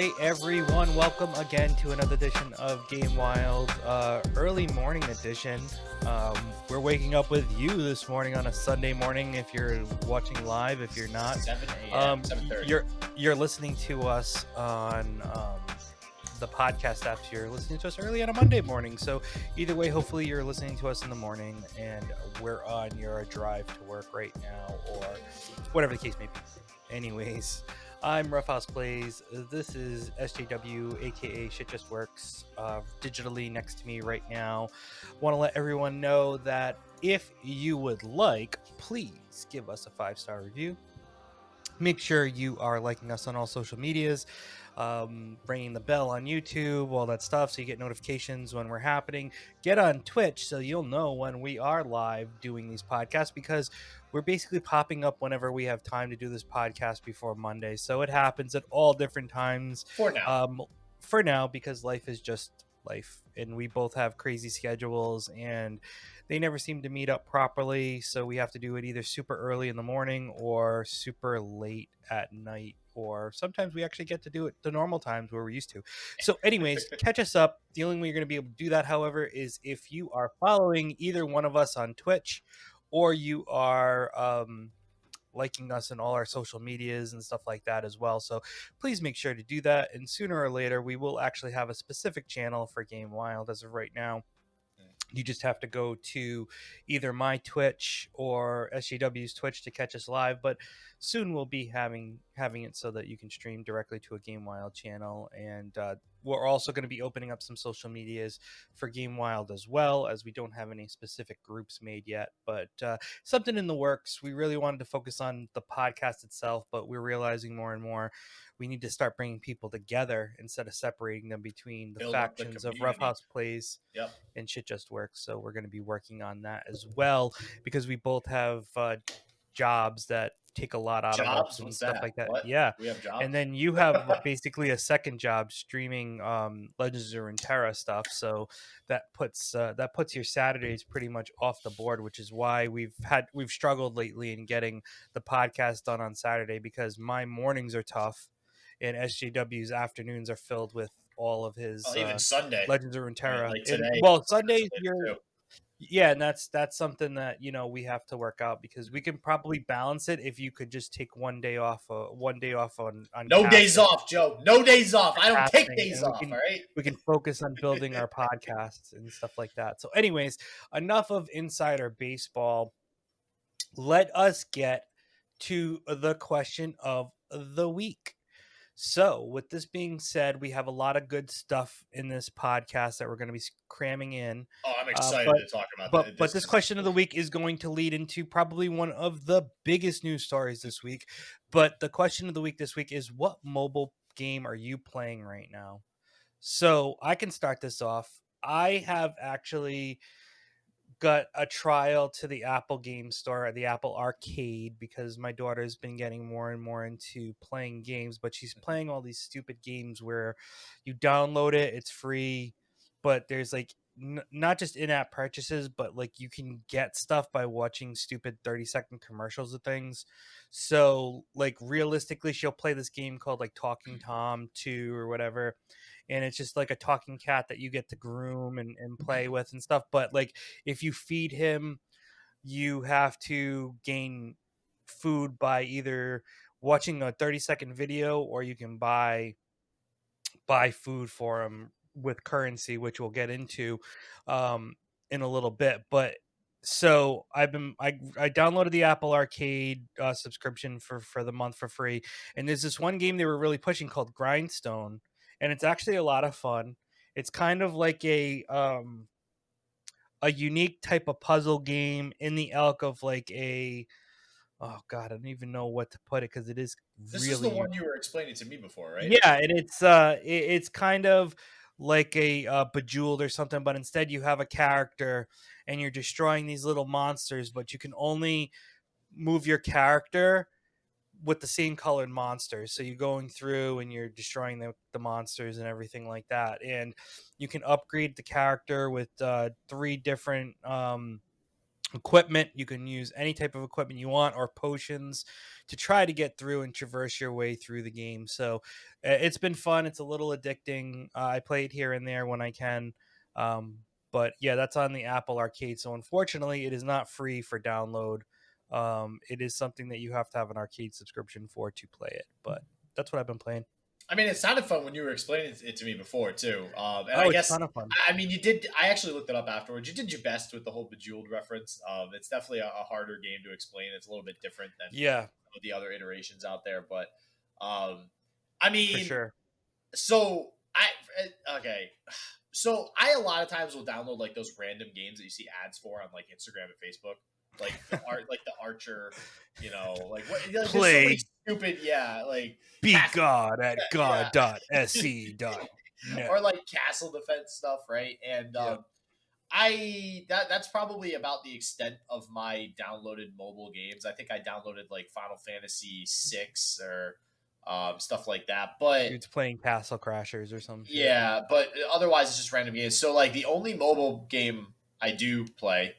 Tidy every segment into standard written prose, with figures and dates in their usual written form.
Hey everyone, welcome again to another edition of Game Wild, early morning edition. We're waking up with you this morning on a Sunday morning if you're watching live. If you're not, 7 a.m., 7:30. you're listening to us on the podcast apps. You're listening to us early on a Monday morning. So either way, hopefully you're listening to us in the morning and we're on your drive to work right now or whatever the case may be. Anyways, I'm Ruffhouse Plays. This is SJW, aka Shit Just Works, digitally next to me right now. Want to let everyone know that if you would like, please give us a 5-star review. Make sure you are liking us on all social medias, ringing the bell on YouTube, all that stuff, so you get notifications when we're happening. Get on Twitch so you'll know when we are live doing these podcasts, because we're basically popping up whenever we have time to do this podcast before Monday. So it happens at all different times. For now. Because life is just life, and we both have crazy schedules, and they never seem to meet up properly. So we have to do it either super early in the morning or super late at night, or sometimes we actually get to do it the normal times where we're used to. So anyways, catch us up. The only way you're going to be able to do that, however, is if you are following either one of us on Twitch, or you are liking us in all our social medias and stuff like that as well. So please make sure to do that, and sooner or later we will actually have a specific channel for Game Wild. As of right now, you just have to go to either my Twitch or SJW's Twitch to catch us live, but soon we'll be having it so that you can stream directly to a Game Wild channel. And we're also going to be opening up some social medias for Game Wild as well, as we don't have any specific groups made yet, but something in the works. We really wanted to focus on the podcast itself, but we're realizing more and more we need to start bringing people together instead of separating them between the factions of Ruffhouse Plays and Shit Just Works. So we're going to be working on that as well, because we both have jobs that take a lot out of us and stuff like that. What? Yeah. We have jobs? And then you have basically a second job streaming Legends of Runeterra stuff. So that puts your Saturdays pretty much off the board, which is why we've struggled lately in getting the podcast done on Saturday, because my mornings are tough and SJW's afternoons are filled with all of his even Sunday Legends of Runeterra. Right, like today, Sundays and that's something that we have to work out, because we can probably balance it if you could just take one day off on no casting. days off, Joe. No days off. I don't take days off. All right, we can focus on building our podcasts and stuff like that. So anyways, enough of insider baseball. Let us get to the question of the week. So, with this being said, we have a lot of good stuff in this podcast that we're going to be cramming in. Oh, I'm excited to talk about that. But this question of the week is going to lead into probably one of the biggest news stories this week. But the question of the week this week is, what mobile game are you playing right now? So, I can start this off. I have actually got a trial to the Apple Game Store, the Apple Arcade, because my daughter's been getting more and more into playing games, but she's playing all these stupid games where you download it, it's free, but there's like not just in-app purchases, but like you can get stuff by watching stupid 30-second commercials of things. So like realistically, she'll play this game called like Talking Tom 2 or whatever, and it's just like a talking cat that you get to groom and play with and stuff. But like if you feed him, you have to gain food by either watching a 30-second video, or you can buy food for him with currency, which we'll get into in a little bit. But so I downloaded the Apple Arcade subscription for the month for free, and there's this one game they were really pushing called Grindstone, and it's actually a lot of fun. It's kind of like a unique type of puzzle game in the ilk of like oh god, I don't even know what to put it, because it is this really is the one you were explaining to me before, right? Yeah, and it's kind of like a Bejeweled or something, but instead you have a character and you're destroying these little monsters, but you can only move your character with the same colored monsters. So you're going through and you're destroying the monsters and everything like that, and you can upgrade the character with 3 different equipment. You can use any type of equipment you want or potions to try to get through and traverse your way through the game. So it's been fun. It's a little addicting. I play it here and there when I can. But yeah, that's on the Apple Arcade. So unfortunately, it is not free for download. It is something that you have to have an arcade subscription for to play it. But that's what I've been playing. I mean, it sounded fun when you were explaining it to me before too. And I Oh, it's a guess, ton of fun. I mean, you did. I actually looked it up afterwards. You did your best with the whole Bejeweled reference. It's definitely a harder game to explain. It's a little bit different than Yeah, the other iterations out there. But I for mean, sure. so okay. So I a lot of times will download like those random games that you see ads for on like Instagram and Facebook, like the like the Archer, like what? Like, there's so many Play stupid, like Be Castle, God at yeah, god.sc.net. or like castle defense stuff, right? And Yep. that's probably about the extent of my downloaded mobile games. I think I downloaded like Final Fantasy VI or stuff like that, but It's playing Castle Crashers or some shit. yeah, but otherwise it's just random games. So like the only mobile game I do play,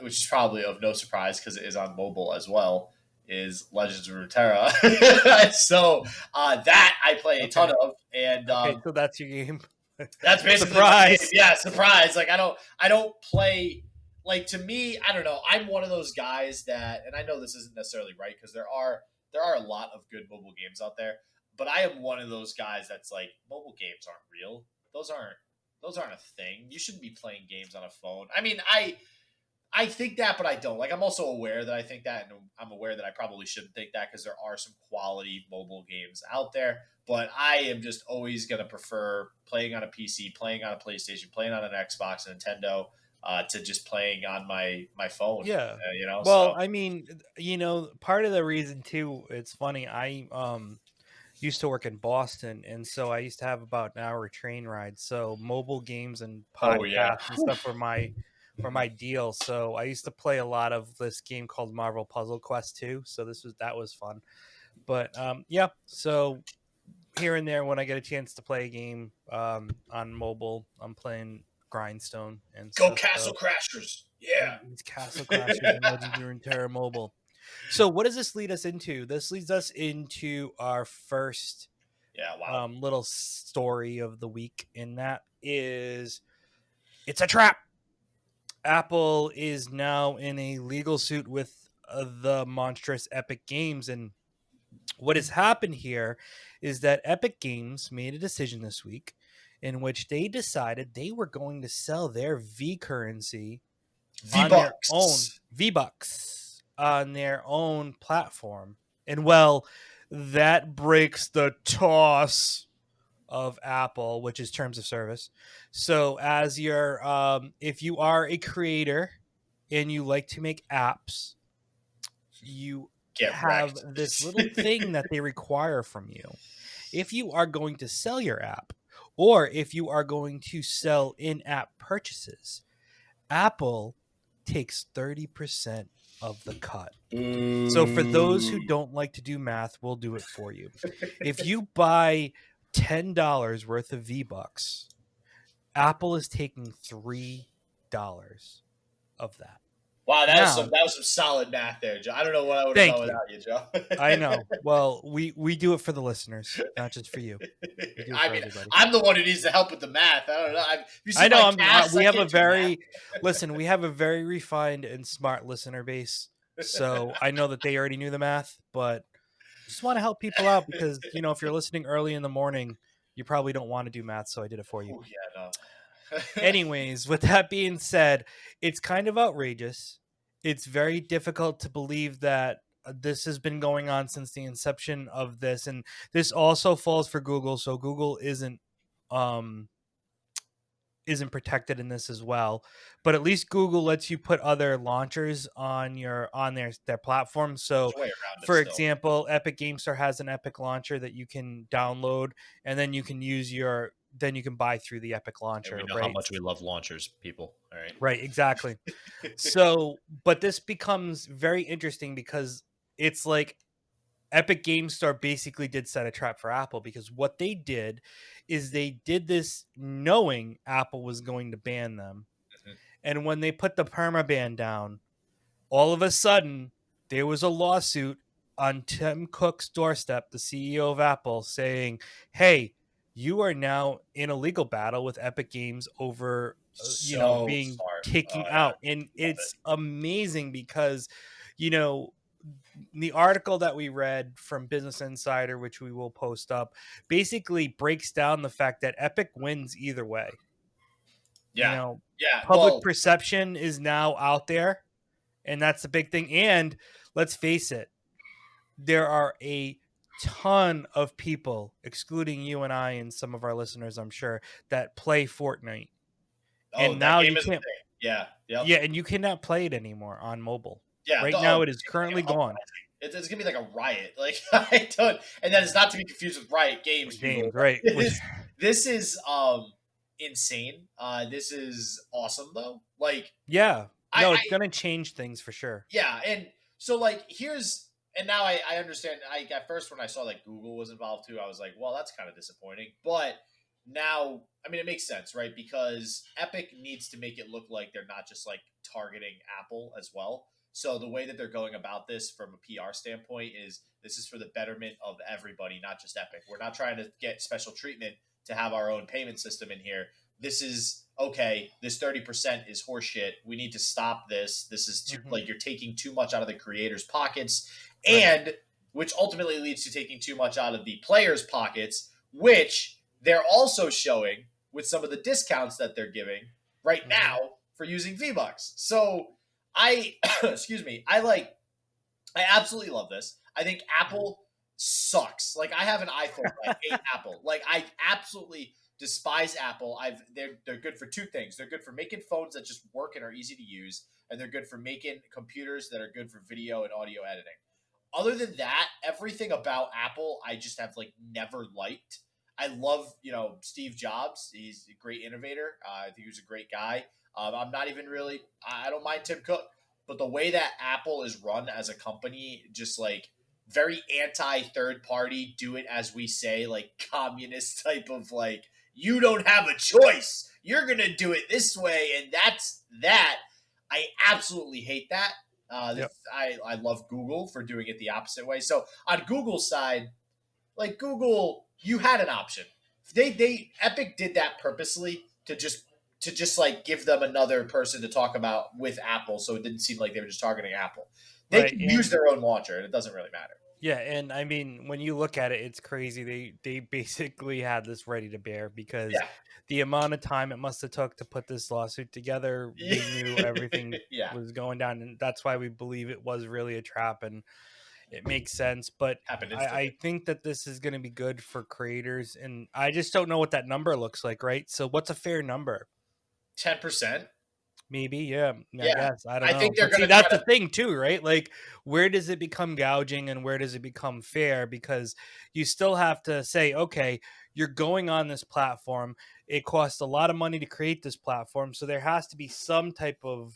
which is probably of no surprise because it is on mobile as well, is Legends of Runeterra. So that I play a ton of, and Okay, so that's your game. that's basically my game. Surprise. Yeah, surprise. Like I don't play, like, to me, I don't know. I'm one of those guys that, and I know this isn't necessarily right because there are a lot of good mobile games out there, but I am one of those guys that's like, mobile games aren't real. Those aren't a thing. You shouldn't be playing games on a phone. I mean, I think that, but I don't. Like, I'm also aware that I think that, and I'm aware that I probably shouldn't think that because there are some quality mobile games out there. But I am just always going to prefer playing on a PC, playing on a PlayStation, playing on an Xbox, Nintendo, to just playing on my phone. Yeah. So Well, I mean, part of the reason too, it's funny. I used to work in Boston, and so I used to have about an hour train ride. So mobile games and oh yeah, podcasts and stuff were my deal. So I used to play a lot of this game called Marvel Puzzle Quest 2. So that was fun. But yeah, so here and there when I get a chance to play a game on mobile, I'm playing Grindstone and go stuff. Castle So Crashers. Yeah. these Castle Crashers and Legends of Runeterra mobile. So what does this lead us into? This leads us into our first Yeah. Wow. little story of the week, and that is it's a trap. Apple is now in a legal suit with the monstrous Epic Games, and what has happened here is that Epic Games made a decision this week in which they decided they were going to sell their V currency on their own V-Bucks. V-Bucks on their own platform. And well, that breaks the toss of Apple, which is terms of service. So as you're if you are a creator and you like to make apps, you Get have wrecked. this little thing that they require from you. If you are going to sell your app, or if you are going to sell in-app purchases, Apple takes 30% of the cut. So for those who don't like to do math, we'll do it for you. If you buy $10 worth of V-Bucks, Apple is taking $3 of that. Wow, that Now, was some solid math there, Joe. I don't know what I would have thank done you. without you, Joe. I know. Well, we do it for the listeners, not just for you. We do it I for mean, everybody. I'm the one who needs the help with the math. I don't know. You see I know. my cast, We I have a can't do math. listen. We have a very refined and smart listener base, so I know that they already knew the math, but just want to help people out because if you're listening early in the morning, you probably don't want to do math, so I did it for you. Oh, yeah, no. Anyways, with that being said, it's kind of outrageous. It's very difficult to believe that this has been going on since the inception of this, and this also falls for Google. So Google um, isn't protected in this as well. But at least Google lets you put other launchers on their platform. So, There's a way around it for still. example, Epic Game Store has an Epic launcher that you can download, and then you can buy through the Epic launcher. And we know right? how much we love launchers, people. All right. Right, exactly. So, but this becomes very interesting because it's like Epic Game Store basically did set a trap for Apple because what they did is they did this knowing Apple was going to ban them. Mhm. And when they put the permaban down, all of a sudden there was a lawsuit on Tim Cook's doorstep, the CEO of Apple, saying, "Hey, you are now in a legal battle with Epic Games over, So being smart. Oh taken yeah, out." And love it. it's amazing because, you know, the article that we read from Business Insider, which we will post up, basically breaks down the fact that Epic wins either way. You Yeah, know, yeah. public Well, perception is now out there, and that's the big thing. And let's face it, there are a ton of people, excluding you and I and some of our listeners, I'm sure, that play Fortnite. oh, And that now game you is a can't, thing. Yeah, yep. yeah, and you cannot play it anymore on mobile. Yeah, Right oh, now, it is it's gonna be like currently an gone. uprising. It's gonna be like a riot. Like I don't, and that is not to be confused with Riot Games, people. Games, right? This is insane. This is awesome though. Like Yeah, I no, it's gonna change things for sure. yeah, and so like here's and now I understand. I at first when I saw like Google was involved too, I was like, well, that's kind of disappointing. But now, I mean, it makes sense, right? Because Epic needs to make it look like they're not just like targeting Apple as well. So the way that they're going about this from a PR standpoint is this is for the betterment of everybody, not just Epic. We're not trying to get special treatment to have our own payment system in here. This is okay. This 30% is horseshit. We need to stop this. This is too, Mhm. like you're taking too much out of the creators' pockets, Right, and which ultimately leads to taking too much out of the players' pockets, which they're also showing with some of the discounts that they're giving right mhm, now for using V-Bucks. So I excuse me, I absolutely love this. I think mhm, Apple sucks. Like I have an iPhone, but I hate Apple. Like I absolutely despise Apple. They're good for two things. They're good for making phones that just work and are easy to use, and they're good for making computers that are good for video and audio editing. Other than that, everything about Apple I just have like never liked. I love, Steve Jobs. He's a great innovator. I think he was a great guy. I'm not even really. I don't mind Tim Cook, but the way that Apple is run as a company, just like very anti third party, do it as we say, like communist type of like you don't have a choice. You're gonna do it this way, and that's that. I absolutely hate that. yep, I love Google for doing it the opposite way. So on Google's side, like Google, you had an option. They Epic did that purposely to just like give them another person to talk about with Apple, so it didn't seem like they were just targeting Apple. They right, can use and their own launcher, and it doesn't really matter. yeah, and I mean, when you look at it, it's crazy. They basically had this ready to bear because Yeah, the amount of time it must have took to put this lawsuit together, they knew everything yeah, was going down, and that's why we believe it was really a trap, and it makes sense. But happened I instantly. think that this is going to be good for creators, and I just don't know what that number looks like, right? So, what's a fair number? 10%. Maybe, yeah, I Yeah, guess, I don't I know, think they're but see, gonna that's try the to. thing too, right? Like, where does it become gouging and where does it become fair? Because you still have to say, "Okay, you're going on this platform, it costs a lot of money to create this platform, so there has to be some type of,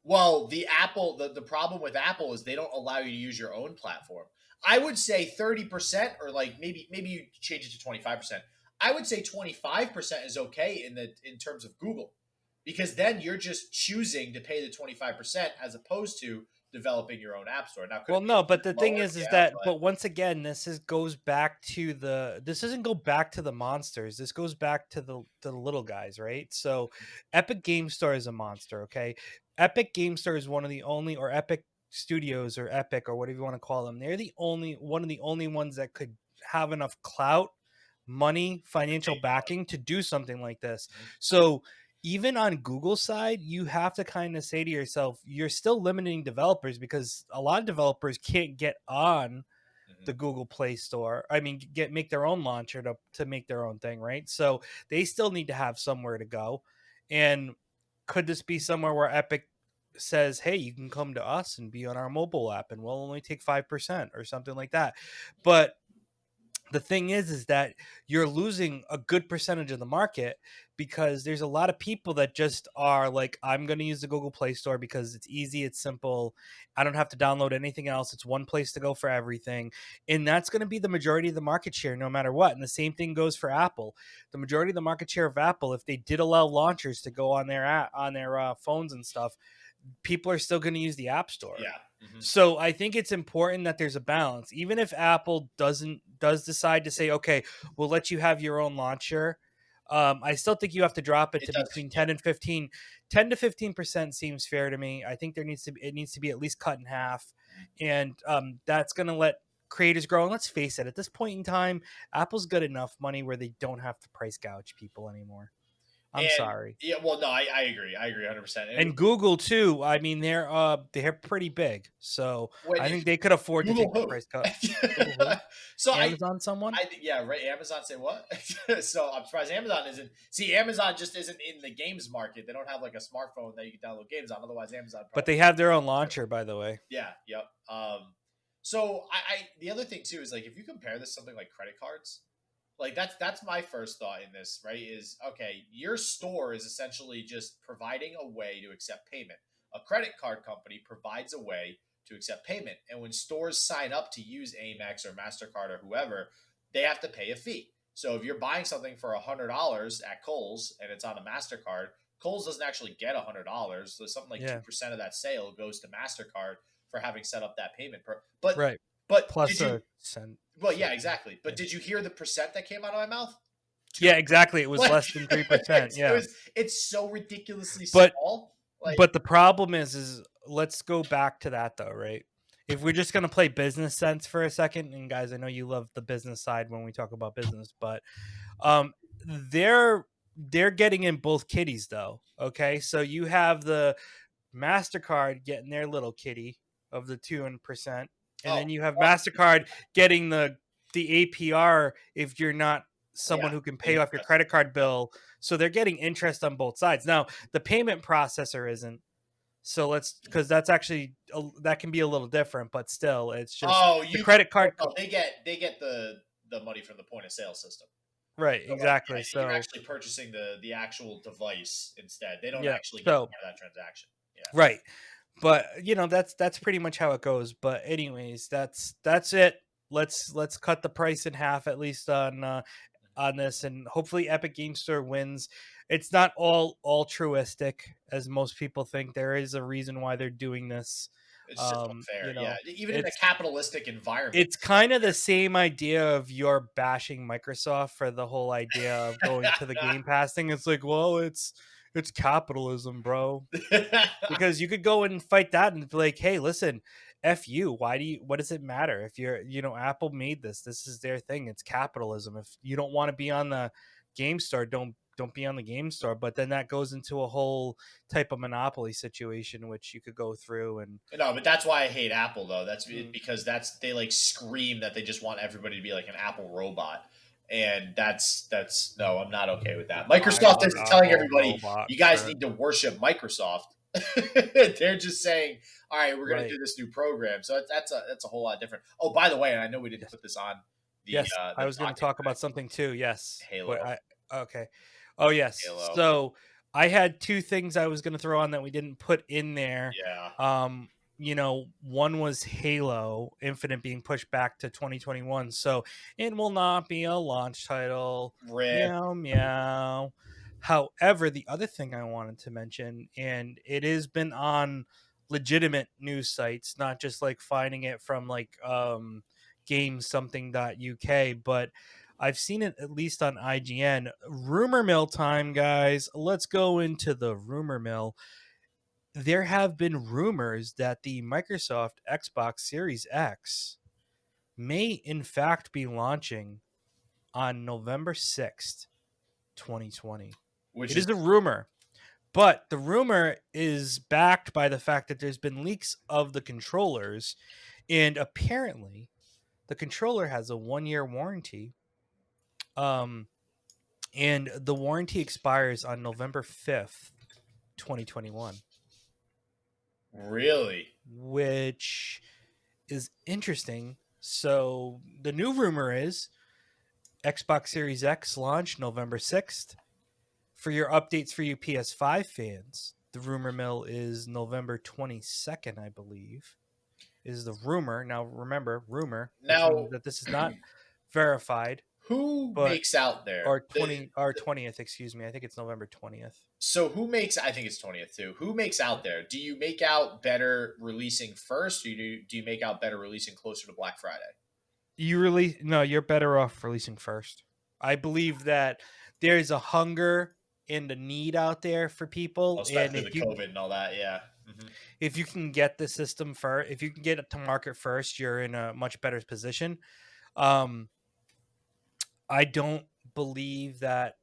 Well, the problem with Apple is they don't allow you to use your own platform. I would say 30%, or like maybe you change it to 25%. I would say 25% is okay in terms of Google. Because then you're just choosing to pay the 25% as opposed to developing your own app store. Now could Well, it be no, a but little the bit thing lower? is Yeah, that, but but once again, goes back to this doesn't go back to the monsters. This goes back to the little guys, right? So, Epic Game Store is a monster. Okay, Epic Game Store is one of the only, or Epic Studios, or Epic, or whatever you want to call them. They're the only one of the only ones that could have enough clout, money, financial take backing to do something like this. money. So, even on Google side, you have to kind of say to yourself, you're still limiting developers because a lot of developers can't get on the Mhm. Google Play Store. I mean, make their own launcher to make their own thing, right? So they still need to have somewhere to go. And could this be somewhere where Epic says, "Hey, you can come to us and be on our mobile app, and we'll only take 5% or something like that?" But The thing is that you're losing a good percentage of the market because there's a lot of people that just are like, I'm going to use the Google Play Store because it's easy, it's simple. I don't have to download anything else. It's one place to go for everything. And that's going to be the majority of the market share no matter what. And the same thing goes for Apple. The majority of the market share of Apple, if they did allow launchers to go on their phones and stuff, people are still going to use the App Store. Yeah. Mm-hmm. So I think it's important that there's a balance. Even if Apple does decide to say, okay, we'll let you have your own launcher, I still think you have to drop it It to does. between Yeah. 10 and 15. 10 to 15% seems fair to me. I think it needs to be at least cut in half. And that's going to let creators grow. And let's face it, at this point in time, Apple's got enough money where they don't have to price gouge people anymore. I'm And sorry. yeah, well, no, I agree. I agree 100%. And Google too. I mean, they're pretty big, so When I think they could afford to take the Google price cut. who? Google who? So Amazon, someone? I think, yeah, right. Amazon say what? So I'm surprised Amazon isn't. See, Amazon just isn't in the games market. They don't have like a smartphone that you can download games on. Otherwise, Amazon But probably. they have their own launcher, by the way. Yeah. Yep. So I the other thing too is like if you compare this to something like credit cards, like that's my first thought in this, right? Is okay, your store is essentially just providing a way to accept payment. A credit card company provides a way to accept payment. And when stores sign up to use Amex or MasterCard or whoever, they have to pay a fee. So if you're buying something for $100 at Kohl's and it's on a MasterCard, Kohl's doesn't actually get $100. So something like Yeah, 2% of that sale goes to MasterCard for having set up that payment. But right. but Plus did you a cent. well, So, yeah, exactly. But yeah. did you hear the percent that came out of my mouth? Yeah, Two. exactly. It was Like less than 3%. Yeah, it's so ridiculously but small. Like but the problem is let's go back to that though, right? If we're just gonna play business sense for a second, and guys, I know you love the business side when we talk about business, but Um, they're getting in both kitties though. Okay, so you have the Mastercard getting their little kitty of the 2%, and oh then you have Mastercard getting the APR if you're not yeah, someone who can the pay off your interest. credit card Yep. bill. So they're getting interest on both sides. Now the payment processor isn't. So let's because that's actually that can be a little different, but still, it's just Oh, the you credit card. no, they get the money from the point of sale system. Right, So like exactly. yeah, you're So actually purchasing the actual device instead. They don't yeah, actually get so part of that transaction. Yeah. right. But that's pretty much how it goes. But anyways, that's it. Let's cut the price in half at least on this, and hopefully Epic Game Store wins. It's not all altruistic as most people think. There is a reason why they're doing this. It's just unfair. Yeah. Even in a It's capitalistic environment, it's it's kind of the unfair. same idea of your bashing Microsoft for the whole idea of going to the Game Pass thing. It's like, well, it's capitalism, bro, because you could go and fight that and be like, hey, listen, f you, what does it matter if Apple made this is their thing, it's capitalism. If you don't want to be on the Game Store, don't be on the Game Store. But then that goes into a whole type of monopoly situation which you could go through. And No, but that's why I hate Apple though. That's mm, because they like scream that they just want everybody to be like an Apple robot. And that's no, I'm not okay with that. I'm Microsoft an isn't telling Apple everybody robot, you guys sir. need to worship Microsoft. They're just saying, "All right, we're going to Right. do this new program." So that's a whole lot different. Oh, by the way, and I know we didn't Yes. put this on Yes, I the was going to docket talk about something too. Yes. What Halo, I Okay. Oh, yes. Halo. So, I had two things I was going to throw on that we didn't put in there. Yeah, One was Halo Infinite being pushed back to 2021. So, it will not be a launch title. rip. Meow meow. However, the other thing I wanted to mention, and it has been on legitimate news sites, not just like finding it from like gamesomething.uk, but I've seen it at least on IGN. Rumor mill time, guys. Let's go into the rumor mill. There have been rumors that the Microsoft Xbox Series X may in fact be launching on November 6th, 2020. Which It is is a rumor, but the rumor is backed by the fact that there's been leaks of the controllers, and apparently the controller has a 1-year warranty. Um, and the warranty expires on November 5th, 2021, really which is interesting. So the new rumor is Xbox Series X launch November 6th. For your updates for you PS5 fans, the rumor mill is November 22nd, I believe, is the rumor. Now, remember, rumor, which Now, means that this is not verified, who but makes out there? or 20th, excuse me. I think it's November 20th. So who makes? I think it's 20th too. Who makes out there? Do you make out better releasing first, or do you make out better releasing closer to Black Friday? You release no, you're better off releasing first. I believe that there's a hunger and a need out there for people, and Especially the COVID and all that. Yeah. Hmm. if you can get the system first, if you can get it to market first, you're in a much better position. Um, I don't believe that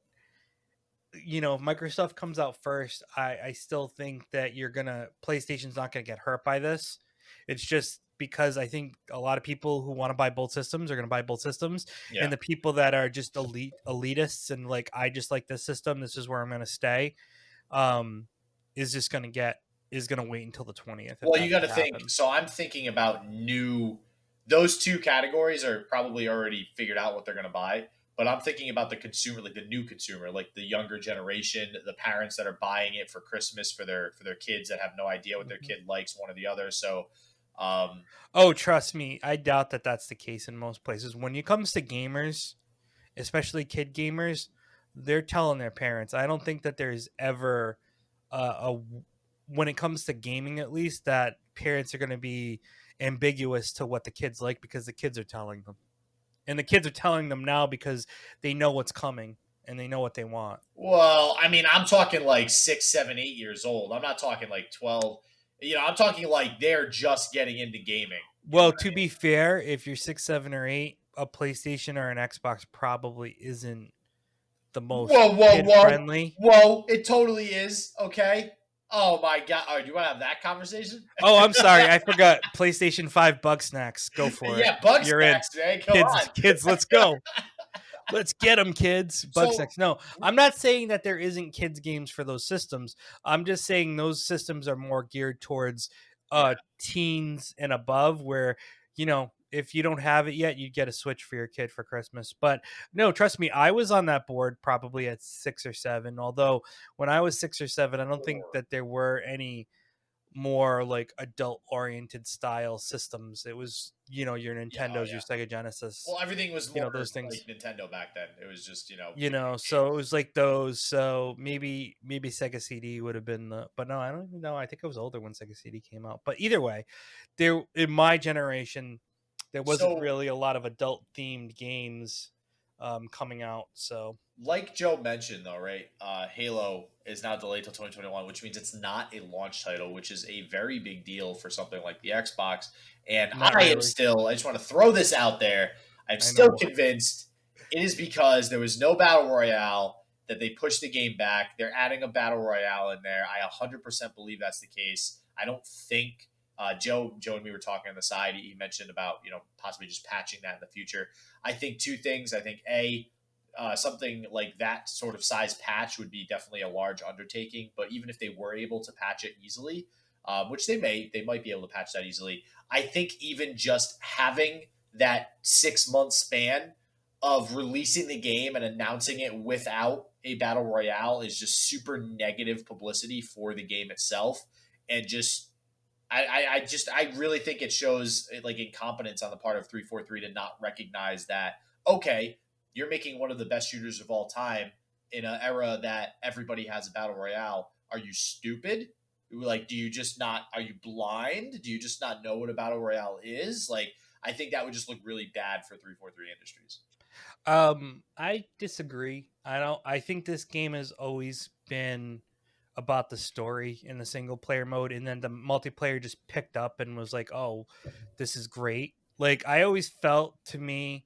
if Microsoft comes out first, I still think that PlayStation's not gonna get hurt by this. It's just because I think a lot of people who want to buy both systems are gonna buy both systems, Yeah. and the people that are just elitists and like I just like this system, this is where I'm gonna stay, um, is just is gonna wait until the 20th if Well, you that's got to what think. happens. So I'm thinking about new. Those two categories are probably already figured out what they're going to buy. But I'm thinking about the consumer, like the new consumer, like the younger generation, the parents that are buying it for Christmas for their kids that have no idea what their Mhm. kid likes, one or the other. So, um, Oh, trust me, I doubt that that's the case in most places. When it comes to gamers, especially kid gamers, they're telling their parents. I don't think that there's ever a when it comes to gaming, at least, that parents are going to be ambiguous to what the kids like because the kids are telling them, and the kids are telling them now because they know what's coming and they know what they want. well, I mean, I'm talking like 6, 7, 8 years old. I'm not talking like 12. I'm talking like they're just getting into gaming. You know Well, what I to mean? be fair, if you're 6, 7, or 8, a PlayStation or an Xbox probably isn't the most Whoa, whoa, kid whoa, friendly. whoa! It totally is. Okay. Oh my god! All right, do you want to have that conversation? Oh, I'm sorry. I forgot. PlayStation 5 Bug Snacks. Go for it. Yeah, bug You're in. snacks, man. Come Kids, on. kids, let's go. Let's get them, kids. Bug So Snacks. No, I'm not saying that there isn't kids games for those systems. I'm just saying those systems are more geared towards yeah. teens and above where, if you don't have it yet, you get a Switch for your kid for Christmas. But no, trust me, I was on that board probably at 6 or 7. Although when I was 6 or 7, I don't think that there were any more like adult oriented style systems. It was, your Yeah. Oh Nintendos, your yeah. Sega Genesis, Well, everything was more those things. like Nintendo back then. It was just video So it games. was like those. So maybe Sega CD would have been but no, I don't even know. I think I was older when Sega CD came out. But either way, there in my generation, there wasn't So really a lot of adult themed games coming out. So like Joe mentioned, though, right? Halo is now delayed till 2021, which means it's not a launch title, which is a very big deal for something like the Xbox. And not I am really. still, I just want to throw this out there. I'm I know still why. convinced it is because there was no battle royale that they pushed the game back. They're adding a battle royale in there. I 100% believe that's the case. I don't think Joe and me were talking on the side. He mentioned about possibly just patching that in the future. I think two things. I think something like that sort of size patch would be definitely a large undertaking. But even if they were able to patch it easily, which they might be able to patch that easily. I think even just having that 6 month span of releasing the game and announcing it without a battle royale is just super negative publicity for the game itself, and just I really think it shows like incompetence on the part of 343 to not recognize that, okay, you're making one of the best shooters of all time in an era that everybody has a battle royale. Are you stupid? Like, do you just not? Are you blind? Do you just not know what a battle royale is? Like, I think that would just look really bad for 343 Industries. I disagree. I think this game has always been about the story in the single player mode, and then the multiplayer just picked up and was like, "Oh, this is great." Like I always felt to me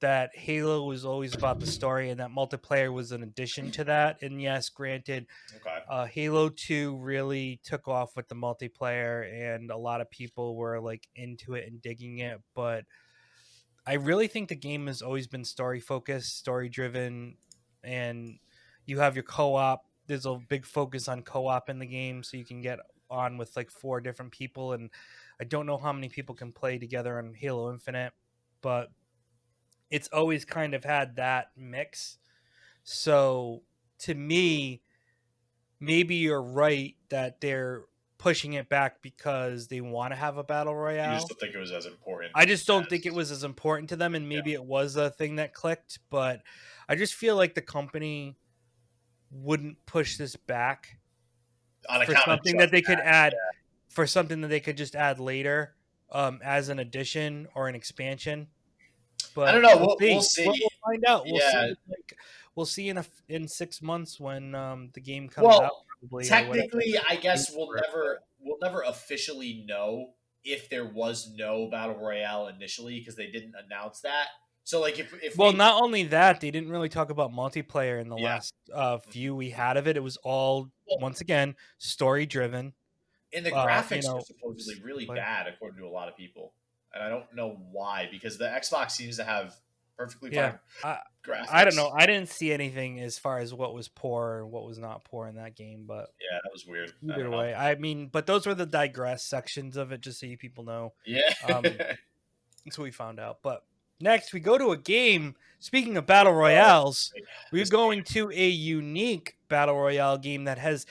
that Halo was always about the story and that multiplayer was an addition to that. And yes, granted, Okay. Halo 2 really took off with the multiplayer and a lot of people were like into it and digging it, but I really think the game has always been story focused, story driven, and you have your co op. There's a big focus on co op in the game, so you can get on with like 4 different people. And I don't know how many people can play together on Halo Infinite, but it's always kind of had that mix. So to me, maybe you're right that they're pushing it back because they want to have a battle You just royale. don't think it was as important I just don't think it as was as important to them, and yeah. maybe it was a thing that clicked, but I just feel like the company wouldn't push this back On for account of something that just they could that. add for something that they could just add later as an addition or an expansion. I don't But know. we'll We'll see. see. We'll find out. We'll see. Yeah. Like, we'll see in 6 months when the game comes out, Well, probably, or whatever. technically, I Wait guess for it, but- we'll never officially know if there was no battle royale initially because they didn't announce that. So like if Well, we not only that, they didn't really talk about multiplayer in the yeah. last few we had of it. It was all Well, once again story driven. and the You graphics were know, supposedly really play. bad according to a lot of people, and I don't know why because the Xbox seems to have perfectly Yeah, fine I I don't graphics. know. I didn't see anything as far as what was poor and what was not poor in that game, but Yeah, that was weird. I either don't know. way, I mean, but those were the digress sections of it, just so you people know. Yeah. Um, that's what we found out. But next, we go to a game. Speaking of battle Oh, royales, we're this going to a unique battle royale game that has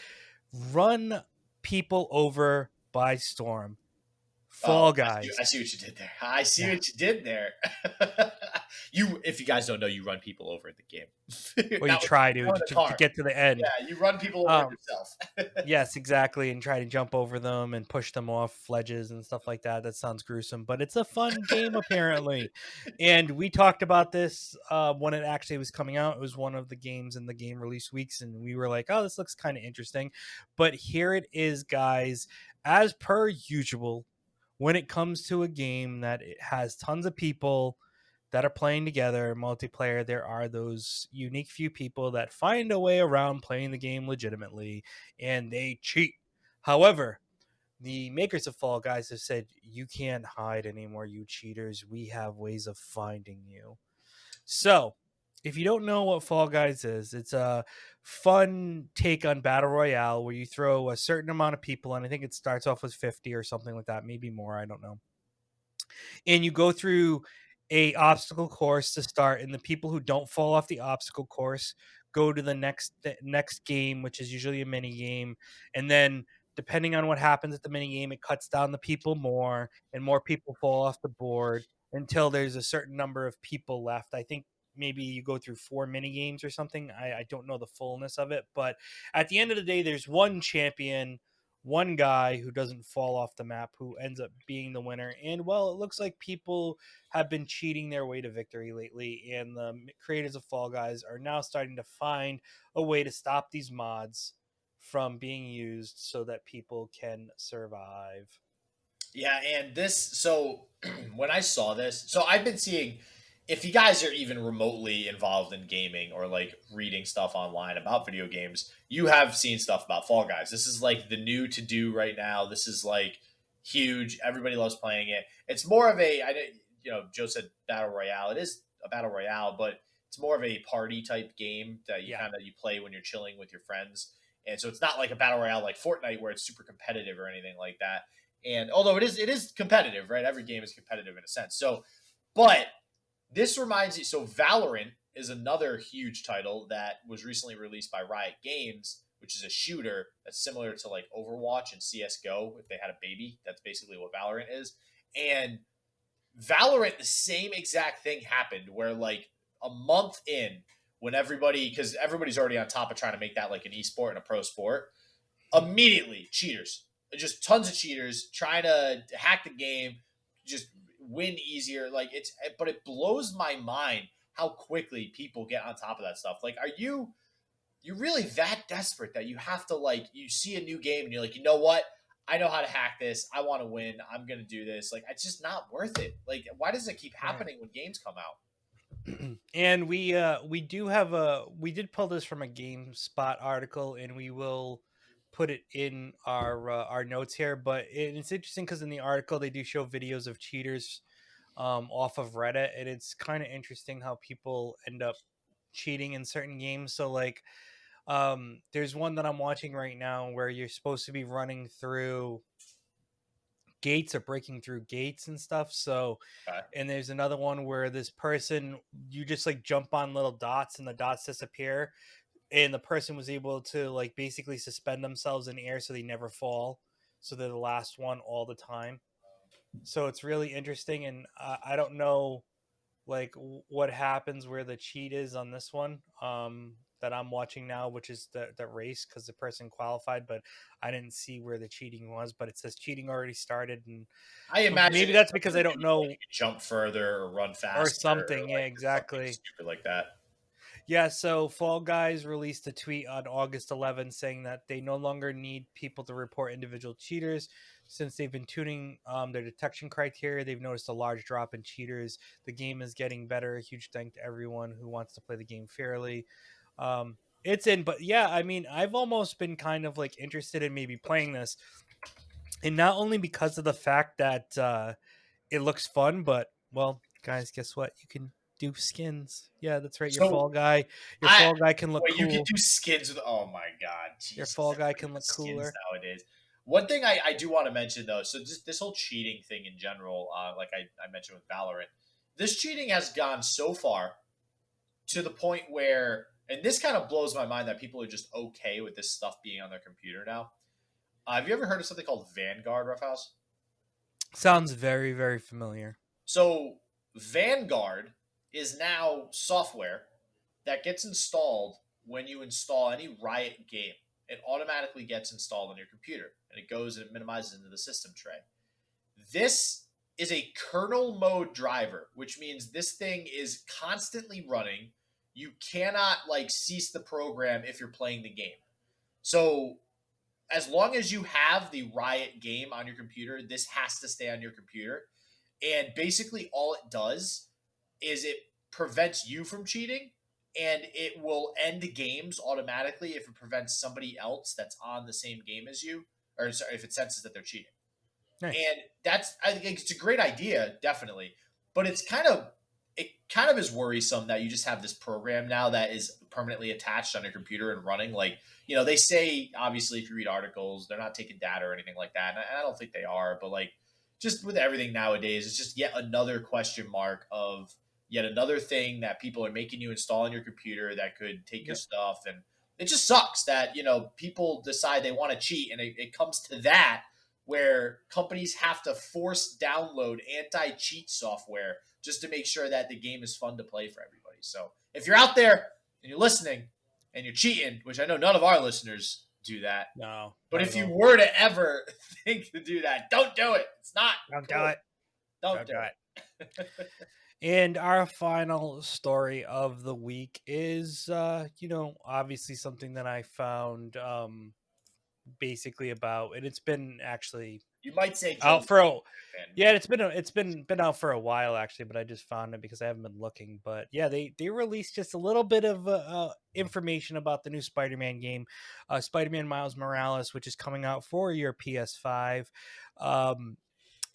run people over by storm. Oh, Fall Guys. I see what you did there. I see Yeah. what you did there. If you guys don't know, you run people over in the game. Or you Now, try now in a to car. get to the end. Yeah, you run people over Um, yourself. Yes, exactly, and try to jump over them and push them off ledges and stuff like that. That sounds gruesome, but it's a fun game apparently. And we talked about this when it actually was coming out. It was one of the games in the game release weeks, and we were like, "Oh, this looks kind of interesting." But here it is, guys. As per usual, when it comes to a game that it has tons of people that are playing together multiplayer, there are those unique few people that find a way around playing the game legitimately and they cheat. However, the makers of Fall Guys have said, you can't hide anymore, you cheaters. We have ways of finding you. So, if you don't know what Fall Guys is, it's a fun take on Battle Royale where you throw a certain amount of people, and I think it starts off with 50 or something like that, maybe more, I don't know, and you go through a obstacle course to start, and the people who don't fall off the obstacle course go to the next game, which is usually a mini game, and then depending on what happens at the mini game, it cuts down the people more and more people fall off the board until there's a certain number of people left. I think maybe you go through 4 mini games or something. I don't know the fullness of it, but at the end of the day, there's one champion, one guy who doesn't fall off the map who ends up being the winner. And well, it looks like people have been cheating their way to victory lately, and the creators of Fall Guys are now starting to find a way to stop these mods from being used so that people can survive. Yeah, and this so when I saw this, so I've been seeing if you guys are even remotely involved in gaming or like reading stuff online about video games, you have seen stuff about Fall Guys. This is like the new to do right now. This is like huge. Everybody loves playing it. It's more of a Joe said battle royale. It is a battle royale, but it's more of a party type game that Yeah. you play when you're chilling with your friends. And so it's not like a battle royale like Fortnite where it's super competitive or anything like that. And although it is competitive, right? Every game is competitive in a sense. So, but this reminds me. So, Valorant is another huge title that was recently released by Riot Games, which is a shooter that's similar to like Overwatch and CS:GO. If they had a baby, that's basically what Valorant is. And Valorant, the same exact thing happened where like a month in, when because everybody's already on top of trying to make that like an esport and a pro sport, immediately cheaters, just tons of cheaters trying to hack the game, just win easier. Like but it blows my mind how quickly people get on top of that stuff. Like, are you really that desperate that you have to like you see a new game and you're like, you know what? I know how to hack this. I want to win. I'm gonna do this. Like, it's just not worth it. Like, why does it keep Right. happening when games come out? And we do have we did pull this from a GameSpot article, and we will put it in our notes here. But it's interesting because in the article they do show videos of cheaters off of Reddit, and it's kind of interesting how people end up cheating in certain games. So like there's one that I'm watching right now where you're supposed to be running through gates or breaking through gates and stuff. So, Okay. and there's another one where this person, you just like jump on little dots and the dots disappear, and the person was able to like basically suspend themselves in the air so they never fall. So they're the last one all the time. So it's really interesting, and I don't know like what happens where the cheat is on this one that I'm watching now, which is the race because the person qualified, but I didn't see where the cheating was. But it says cheating already started, and I but imagine maybe it's that's because something I to do don't with like know you can jump further or run or faster or something. Yeah, like just something exactly. stupid like that. Yeah, so Fall Guys released a tweet on August 11th saying that they no longer need people to report individual cheaters since they've been tuning their detection criteria. They've noticed a large drop in cheaters. The game is getting better. A huge thank to everyone who wants to play the game fairly. It's in, but yeah, I mean, I've almost been kind of like interested in maybe playing this, and not only because of the fact that it looks fun, but well, guys, guess what? You can do skins. Yeah, that's right. So Your I fall guy can look wait, you can cool. do skins with oh my god, Your Jesus, fall guy everybody can look does skins cooler. nowadays. One thing I do want to mention though, so this whole cheating thing in general, like I mentioned with Valorant, this cheating has gone so far to the point where, and this kind of blows my mind that people are just okay with this stuff being on their computer now. Have you ever heard of something called Vanguard, Ruffhouse? Sounds very, very familiar. So Vanguard is now software that gets installed when you install any Riot game. It automatically gets installed on your computer and it goes and it minimizes into the system tray. This is a kernel mode driver, which means this thing is constantly running. You cannot like cease the program if you're playing the game. So as long as you have the Riot game on your computer, this has to stay on your computer. And basically, all it does is it prevents you from cheating and it will end games automatically if it prevents somebody else that's on the same game as you, or sorry, if it senses that they're cheating. Nice. And that's, I think it's a great idea, definitely. But it kind of is worrisome that you just have this program now that is permanently attached on your computer and running. Like, they say, obviously, if you read articles, they're not taking data or anything like that. And I don't think they are. But, like, just with everything nowadays, it's just yet another question mark of yet another thing that people are making you install on your computer that could take your Yep. stuff. And it just sucks that, people decide they want to cheat. And it comes to that where companies have to force download anti-cheat software just to make sure that the game is fun to play for everybody. So if you're out there and you're listening and you're cheating, which I know none of our listeners do that, No, but not if at you all. were to ever think to do that, don't do it. It's not Don't do cool. it. Don't Don't do do it. it. And our final story of the week is, obviously something that I found basically about, and it's been actually You might say out Joe's for fan. yeah, it's been out for a while actually, but I just found it because I haven't been looking. But yeah, they released just a little bit of information about the new Spider-Man game, Spider-Man Miles Morales, which is coming out for your PS5. Um,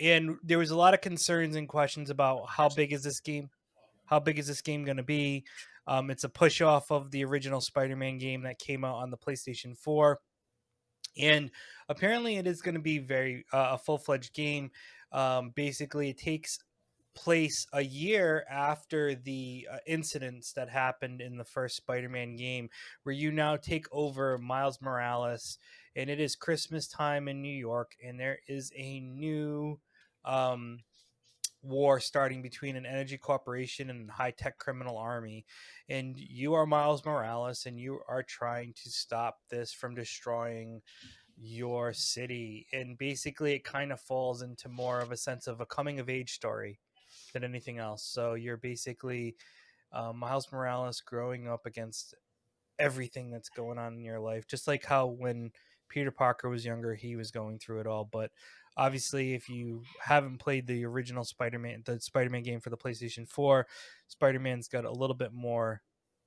and there was a lot of concerns and questions about how big is this game? How big is this game going to be? It's a push off of the original Spider-Man game that came out on the PlayStation 4, and apparently it is going to be very a full-fledged game. Basically it takes place a year after the incidents that happened in the first Spider-Man game, where you now take over Miles Morales, and it is Christmas time in New York, and there is a new um, war starting between an energy corporation and a high-tech criminal army, and you are Miles Morales, and you are trying to stop this from destroying your city. And basically it kind of falls into more of a sense of a coming of age story than anything else. So you're basically Miles Morales growing up against everything that's going on in your life, just like how when Peter Parker was younger he was going through it all. But obviously if you haven't played the original Spider-Man game for the PlayStation 4, Spider-Man's got a little bit more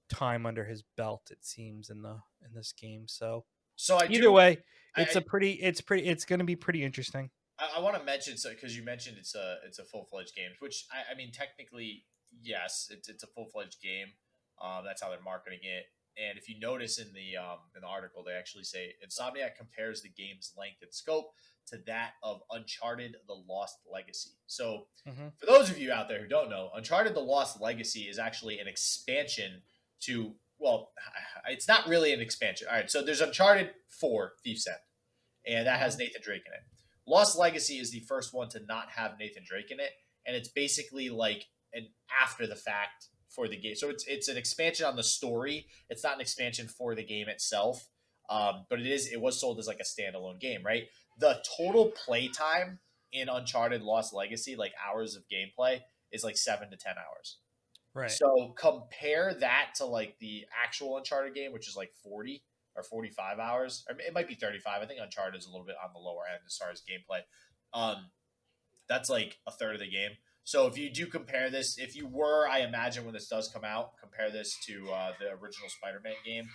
time under his belt, it seems, in this game. So So I either do. way, I it's going to be pretty interesting. I want to mention, so because you mentioned it's a full fledged game, which I mean technically yes, it's a full fledged game. That's how they're marketing it. And if you notice in the article, they actually say Insomniac compares the game's length and scope to that of Uncharted: The Lost Legacy. So, Mm-hmm. for those of you out there who don't know, Uncharted: The Lost Legacy is actually an expansion to. Well, it's not really an expansion. All right, so there's Uncharted 4, Thief's End, and that has Mm-hmm. Nathan Drake in it. Lost Legacy is the first one to not have Nathan Drake in it, and it's basically like an after the fact for the game. So it's an expansion on the story. It's not an expansion for the game itself, but it was sold as like a standalone game, right? The total play time in Uncharted Lost Legacy, like hours of gameplay, is like 7 to 10 hours. Right. So compare that to like the actual Uncharted game, which is like 40 or 45 hours. Or it might be 35. I think Uncharted is a little bit on the lower end as far as gameplay. Um, that's like a third of the game. So if you do compare this, if you were, I imagine when this does come out, compare this to the original Spider-Man game,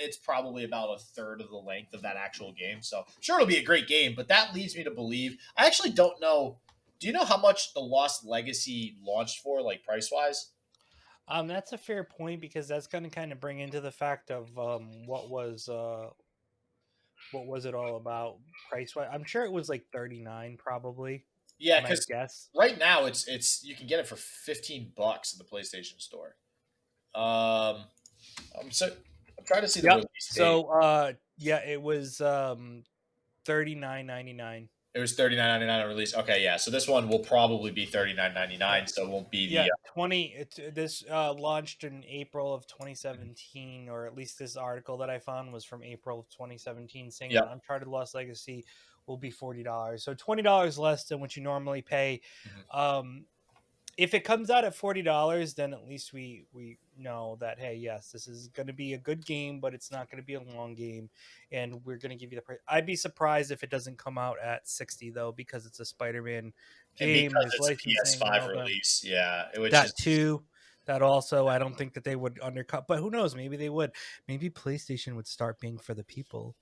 it's probably about a third of the length of that actual game. So I'm sure it'll be a great game, but that leads me to believe. I actually don't know. Do you know how much the Lost Legacy launched for, like price wise? That's a fair point because that's going to kind of bring into the fact of what was it all about price wise. I'm sure it was like 39 probably. Yeah, Might because guess. right now it's you can get it for $15 in the PlayStation Store. Um, I'm trying to see the Yep. release date. So yeah, it was 39.99. It was 39.99 on release. Okay, yeah. So this one will probably be 39.99. Yep. So it won't be Yeah, the 20 this launched in April of 2017, or at least this article that I found was from April of 2017, saying that Yep. Uncharted Lost Legacy will be $40. So $20 less than what you normally pay. Mhm. Um if it comes out at $40, then at least we know that, hey, yes, this is going to be a good game, but it's not going to be a long game, and we're going to give you the price. I'd be surprised if it doesn't come out at 60 though, because it's a Spider-Man And game. because There's it's a licensing and PS5 all that. release, yeah, which That is too. That also, I don't think that they would undercut, but who knows? Maybe they would. Maybe PlayStation would start being for the people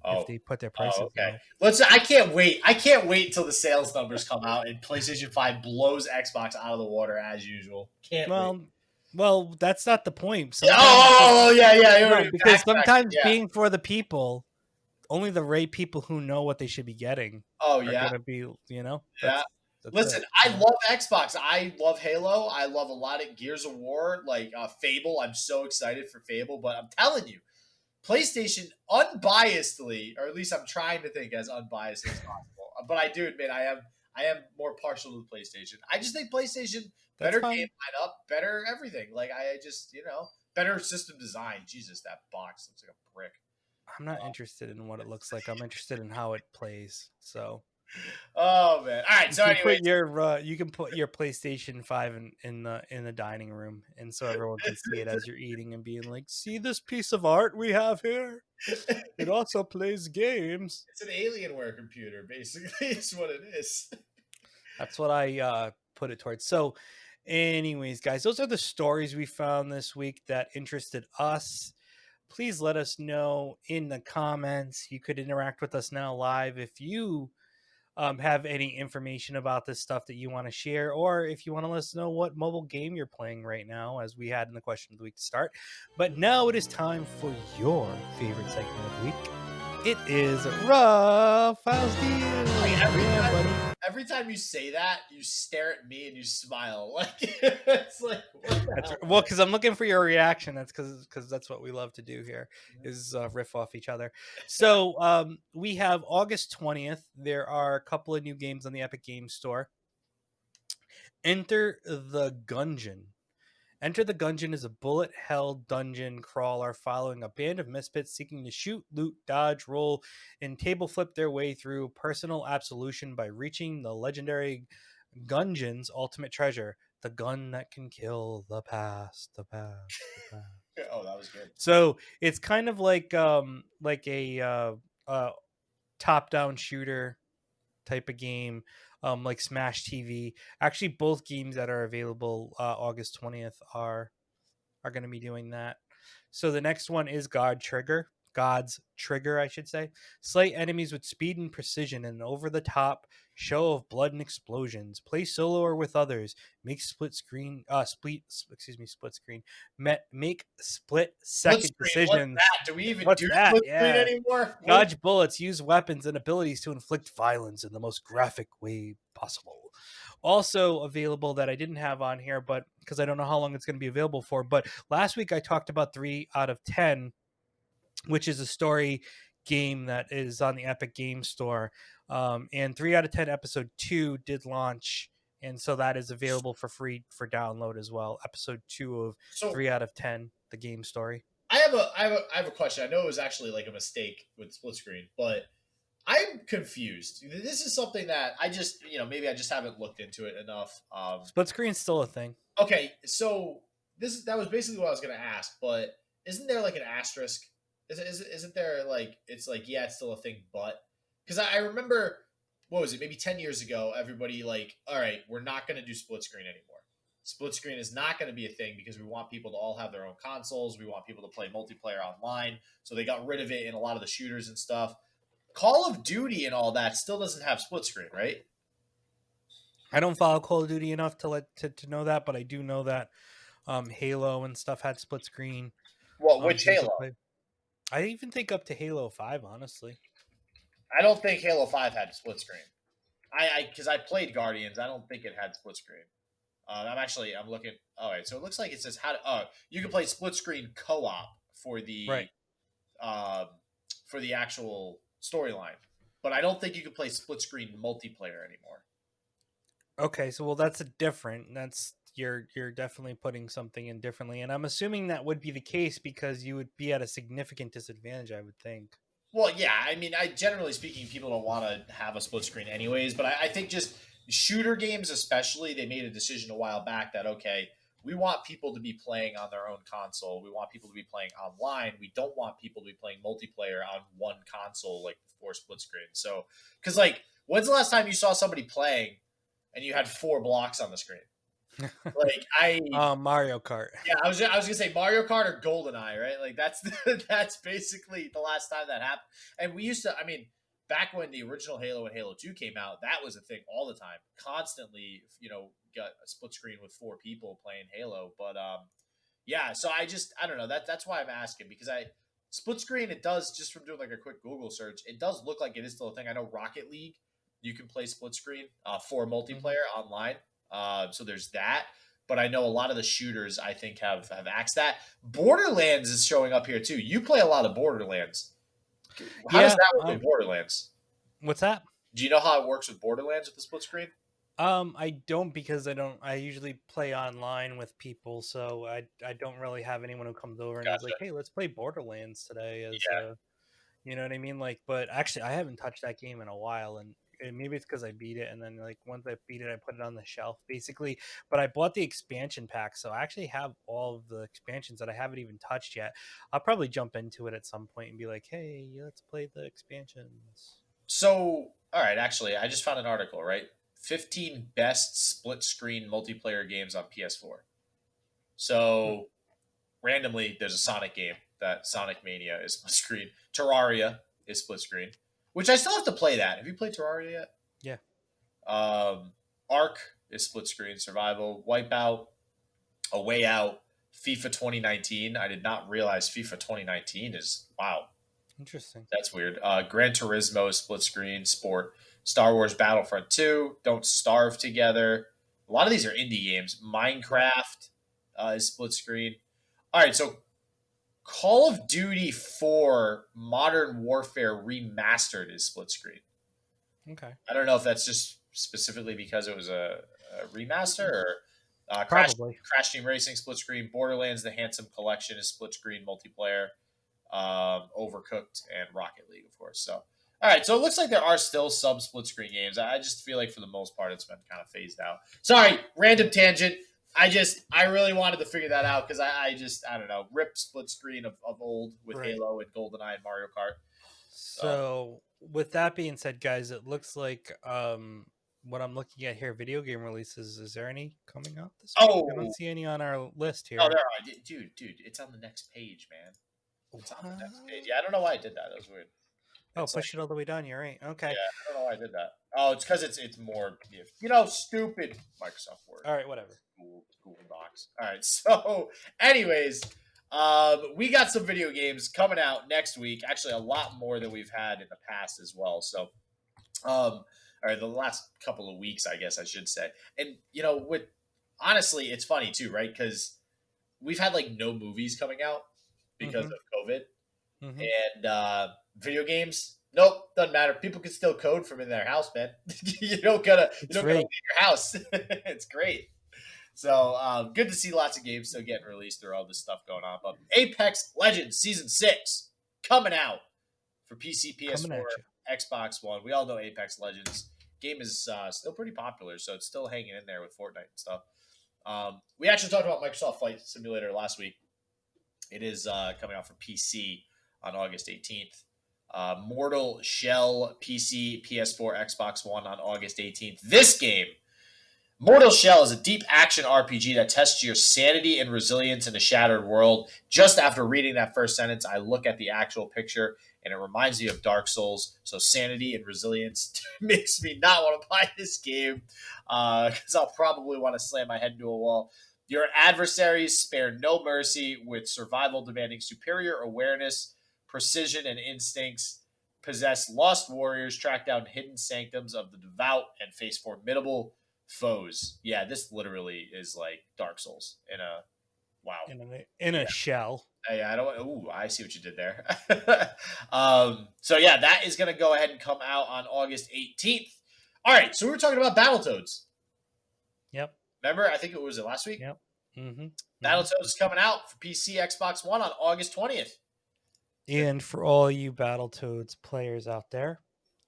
if oh they put their oh prices okay. low. Let's. I can't wait. I can't wait until the sales numbers come out and PlayStation 5 blows Xbox out of the water as usual. Can't wait. Well, well, that's not the point. Yeah, Sometimes oh yeah, yeah. You no, already because backtracking. sometimes Yeah. being for the people, only the right people who know what they should be getting Oh are yeah. gonna be, Yeah. that's Listen, it. I love Xbox. I love Halo. I love a lot of Gears of War, like Fable. I'm so excited for Fable, but I'm telling you, PlayStation unbiasedly, or at least I'm trying to think as unbiased as possible. But I do admit I am more partial to the PlayStation. I just think PlayStation That's better game fine. lineup, better everything. Like I just better system design. Jesus, that box looks like a brick. I'm not interested in what it looks like. I'm interested in how it plays. So Oh man! All right. you So, can anyways, put your PlayStation 5 in the dining room, and so everyone can see it as you're eating and being like, "See this piece of art we have here? It also plays games." it's an Alienware computer, basically. Is what it is. That's what I put it towards. So, anyways, guys, those are the stories we found this week that interested us. Please let us know in the comments. You could interact with us now live if you have any information about this stuff that you want to share, or if you want to let us know what mobile game you're playing right now, as we had in the question of the week to start. But now it is time for your favorite segment of the week. It is Ruffhouse Deals. Like Yeah, buddy. every time you say that, you stare at me and you smile. Like it's like what the That's hell? well, because I'm looking for your reaction. That's because that's what we love to do here is riff off each other. So we have August 20th. There are a couple of new games on the Epic Games Store. Enter the Gungeon. Enter the Gungeon is a bullet hell dungeon crawler following a band of misfits seeking to shoot, loot, dodge, roll, and table flip their way through personal absolution by reaching the legendary Gungeon's ultimate treasure, the gun that can kill the past, the past, the past. Oh, that was good. So it's kind of like a top down shooter type of game, like Smash TV. Actually, both games that are available August 20th are going to be doing that. So the next one is God Trigger. God's trigger, I should say. Slay enemies with speed and precision and an over-the-top show of blood and explosions. Play solo or with others. Make split screen, split screen. Make split Split second screen. What's decisions. that? Do we even What's do that? split screen Yeah. anymore? Dodge bullets, use weapons and abilities to inflict violence in the most graphic way possible. Also available that I didn't have on here, but because I don't know how long it's going to be available for. But last week I talked about 3 out of 10, which is a story game that is on the Epic Game Store. And 3 out of 10 episode 2 did launch. And so that is available for free for download as well. Episode 2 of So 3 out of 10, the game story. I have a question. I know it was actually like a mistake with split screen, but I'm confused. This is something that I just, maybe I just haven't looked into it enough. Split screen's still a thing. Okay, so that was basically what I was going to ask, but isn't there like an asterisk? Isn't there like it's like yeah, it's still a thing, but because I remember what was it, maybe 10 years ago, everybody like, all right, we're not going to do split screen anymore. Split screen is not going to be a thing because we want people to all have their own consoles. We want people to play multiplayer online, so they got rid of it in a lot of the shooters and stuff. Call of Duty and all that still doesn't have split screen, right? I don't follow Call of Duty enough to know that, but I do know that Halo and stuff had split screen. Well, which So you could Halo? play. I even think up to Halo 5, honestly. I don't think Halo 5 had split screen. Because I played Guardians, I don't think it had split screen. I'm looking. All right, so it looks like it says how to. You can play split screen co-op for the Right. For the actual storyline, but I don't think you can play split screen multiplayer anymore. Okay, so well, that's a different. That's you're definitely putting something in differently, and I'm assuming that would be the case because you would be at a significant disadvantage. I would think. Well, yeah, I mean, generally speaking, people don't want to have a split screen anyways, but I think just shooter games, especially, they made a decision a while back that okay, we want people to be playing on their own console. We want people to be playing online. We don't want people to be playing multiplayer on one console like before split screen. So, because like, when's the last time you saw somebody playing and you had 4 blocks on the screen? Like Mario Kart. yeah, I was gonna say Mario Kart or GoldenEye, right? Like that's basically the last time that happened. And we used to, I mean, back when the original Halo and Halo 2 came out, that was a thing all the time, constantly. Got a split screen with 4 people playing Halo. But yeah, so I don't know. That's why I'm asking because split screen it does just from doing like a quick Google search, it does look like it is still a thing. I know Rocket League, you can play split screen for multiplayer online. So there's that. But I know a lot of the shooters I think have axed that. Borderlands is showing up here too. You play a lot of Borderlands. How does that work with Borderlands? What's that? Do you know how it works with Borderlands with the split screen? I don't because I usually play online with people, so I don't really have anyone who comes over and is like, hey, let's play Borderlands today. You know what I mean? Like, but actually, I haven't touched that game in a while, and maybe it's because I beat it, and then like once I beat it, I put it on the shelf, basically. But I bought the expansion pack, so I actually have all of the expansions that I haven't even touched yet. I'll probably jump into it at some point and be like, hey, let's play the expansions. So, all right, actually, I just found an article, right? 15 best split screen multiplayer games on PS4. So, randomly, there's a Sonic game that Sonic Mania is split screen. Terraria is split screen, which I still have to play that. Have you played Terraria yet? Yeah. Ark is split screen. Survival, Wipeout, A Way Out, FIFA 2019. I did not realize FIFA 2019 is wow. Interesting. That's weird. Gran Turismo is split screen. Sport. Star Wars Battlefront 2. Don't Starve Together. A lot of these are indie games. Minecraft is split screen. All right, so Call of Duty 4 Modern Warfare Remastered is split screen. Okay. I don't know if that's just specifically because it was a remaster or Probably. Crash Team Racing split screen. Borderlands The Handsome Collection is split screen multiplayer. Overcooked and Rocket League, of course. So, all right. So it looks like there are still some split screen games. I just feel like for the most part, it's been kind of phased out. Sorry, random tangent. I really wanted to figure that out because I don't know, rip split screen of old with Right. Halo and GoldenEye and Mario Kart. So with that being said, guys, it looks like what I'm looking at here, video game releases. Is there any coming out this week? I don't see any on our list here. Oh, there are, dude. It's on the next page, man. It's on the next page. Yeah, I don't know why I did that. That was weird. Oh, It's push it all the way down. You're right. yeah, Okay. I don't know why I did that. Oh, it's because it's more stupid Microsoft Word. All right. Whatever. Google Docs. All right. So, anyways, we got some video games coming out next week. Actually, a lot more than we've had in the past as well. So, or the last couple of weeks, I guess I should say. And with honestly, it's funny too, right? Because we've had like no movies coming out because of COVID, and video games. Nope, doesn't matter. People can still code from in their house, man. you don't gotta leave your house. It's great. So good to see lots of games still getting released through all this stuff going on. But Apex Legends Season 6 coming out for PC, PS4, Xbox One. We all know Apex Legends. Game is still pretty popular, so it's still hanging in there with Fortnite and stuff. We actually talked about Microsoft Flight Simulator last week. It is coming out for PC on August 18th. Mortal Shell PC, PS4, Xbox One on August 18th. This game, Mortal Shell, is a deep action RPG that tests your sanity and resilience in a shattered world. Just after reading that first sentence, I look at the actual picture and it reminds me of Dark Souls. So sanity and resilience makes me not want to buy this game because I'll probably want to slam my head into a wall. Your adversaries spare no mercy with survival demanding superior awareness, precision, and instincts. Possess lost warriors, track down hidden sanctums of the devout, and face formidable foes. Yeah, this literally is like Dark Souls in a wow. In a shell. Yeah, I don't. Ooh, I see what you did there. So yeah, that is going to go ahead and come out on August 18th. All right, so we were talking about Battletoads. Yep. Remember, I think it was last week. Yep. Battletoads is coming out for PC, Xbox One on August 20th. And for all you Battletoads players out there,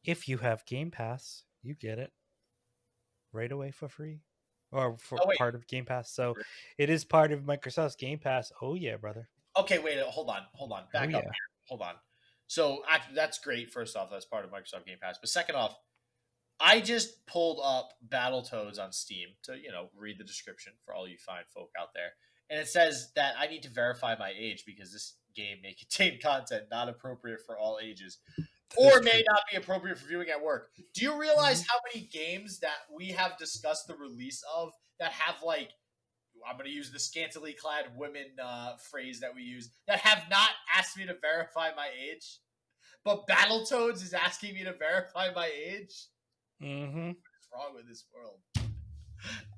if you have Game Pass, you get it right away for free, or for part of Game Pass. So it is part of Microsoft's Game Pass. Oh yeah, brother. Okay, wait, hold on. Back up here. Hold on. So that's great. First off, that's part of Microsoft Game Pass. But second off, I just pulled up Battletoads on Steam to, read the description for all you fine folk out there. And it says that I need to verify my age because this game may contain content not appropriate for all ages or may not be appropriate for viewing at work. Do you realize how many games that we have discussed the release of that have like, I'm going to use the scantily clad women phrase that we use, that have not asked me to verify my age? But Battletoads is asking me to verify my age? What's wrong with this world?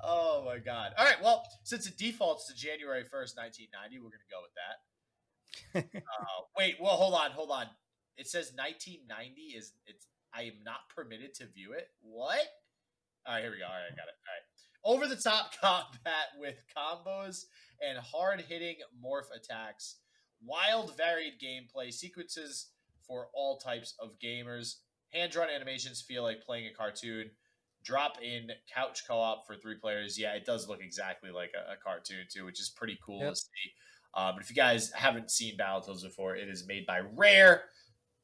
Oh my god. All right, well, since it defaults to January 1st, 1990, we're going to go with that. Wait, well, hold on. It says 1990 I am not permitted to view it. What? All right, here we go. All right, I got it. All right. Over the top combat with combos and hard hitting morph attacks. Wild varied gameplay sequences for all types of gamers. Hand-drawn animations feel like playing a cartoon. Drop-in couch co-op for 3 players. Yeah, it does look exactly like a cartoon too, which is pretty cool to see. But if you guys haven't seen Battletoads before, it is made by Rare,